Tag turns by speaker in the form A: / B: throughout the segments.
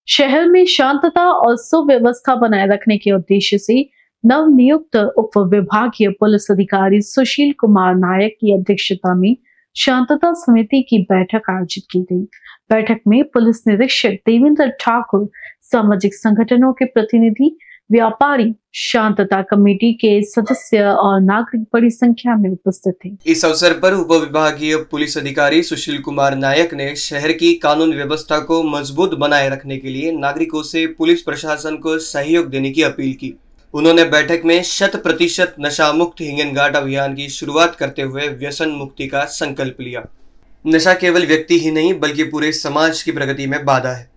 A: शहर में शांतता और सुव्यवस्था बनाए रखने के उद्देश्य से नवनियुक्त उप विभागीय पुलिस अधिकारी सुशील कुमार नायक की अध्यक्षता में शांतता समिति की बैठक आयोजित की गई। बैठक में पुलिस निरीक्षक देवेंद्र ठाकुर, सामाजिक संगठनों के प्रतिनिधि, व्यापारी, शांतता कमेटी के सदस्य और नागरिक बड़ी संख्या में उपस्थित थे।
B: इस अवसर पर उप विभागीय पुलिस अधिकारी सुशील कुमार नायक ने शहर की कानून व्यवस्था को मजबूत बनाए रखने के लिए नागरिकों से पुलिस प्रशासन को सहयोग देने की अपील की। उन्होंने बैठक में 100% नशा मुक्त हिंगनघाट अभियान की शुरुआत करते हुए व्यसन मुक्ति का संकल्प लिया। नशा केवल व्यक्ति ही नहीं बल्कि पूरे समाज की प्रगति में बाधा है।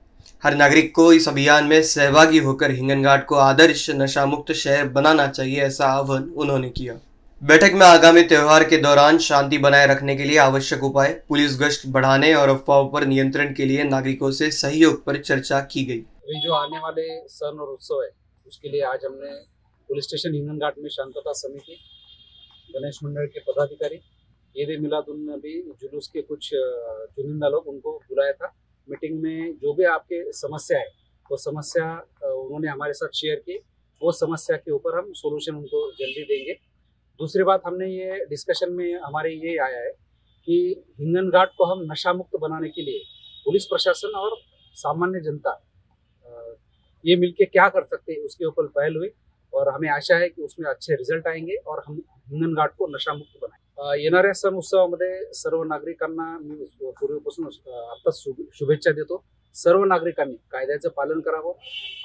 B: हर नागरिक को इस अभियान में सहभागी होकर हिंगनघाट को आदर्श नशा मुक्त शहर बनाना चाहिए, ऐसा आह्वान उन्होंने किया। बैठक में आगामी त्योहार के दौरान शांति बनाए रखने के लिए आवश्यक उपाय, पुलिस गश्त बढ़ाने और अफवाहों पर नियंत्रण के लिए नागरिकों से सहयोग पर चर्चा की गई।
C: अभी जो आने वाले सन और उत्सव है उसके लिए आज हमने पुलिस स्टेशन हिंगनघाट में शांतता समिति, गणेश मंडल के पदाधिकारी, ईद मिलादुन नबी जुलूस के कुछ चुनिंदा लोग, उनको बुलाया था। मीटिंग में जो भी आपके समस्या है वो समस्या उन्होंने हमारे साथ शेयर की। वो समस्या के ऊपर हम सोल्यूशन उनको जल्दी देंगे। दूसरी बात, हमने ये डिस्कशन में हमारे ये आया है कि हिंगनघाट को हम नशा मुक्त बनाने के लिए पुलिस प्रशासन और सामान्य जनता ये मिलके क्या कर सकते हैं, उसके ऊपर पहल हुई और हमें आशा है की उसमें अच्छे रिझल्ट आएंगे और हम हिंगनघाट को नशा मुक्त बनाएंगे। येणाऱ्या सण उत्सवामध्ये सर्व नागरिकांना मी पूर्वीपासून आत्ताच शुभेच्छा देतो। सर्व नागरिकांनी कायद्याचं पालन करावं।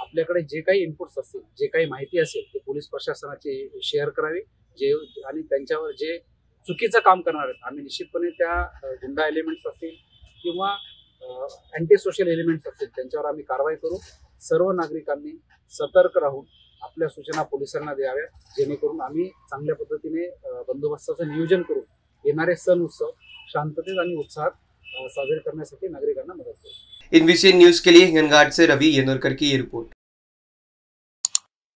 C: आपल्याकडे जे काही इनपुट्स असतील, जे काही माहिती असेल ते पोलीस प्रशासनाची शेअर करावी। जे आणि त्यांच्यावर जे चुकीचं काम करणार आहेत, आम्ही निश्चितपणे त्या गुंडा एलिमेंट्स असतील किंवा अँटी सोशल एलिमेंट्स असतील त्यांच्यावर आम्ही कारवाई करू। सर्व नागरिकांनी सतर्क राहून आपल्या सूचना पोलिसांना द्याव्या, जेणेकरून आम्ही चांगल्या पद्धतीने बंदोबस्ताचं नियोजन करून येणारे सण उत्सव शांततेत आणि उत्साहात साजरे करण्यासाठी नागरिकांना मदत करू।
B: इनवीसीएन न्यूज के लिए हिंगनघाट से रवि येनोरकर की ये रिपोर्ट।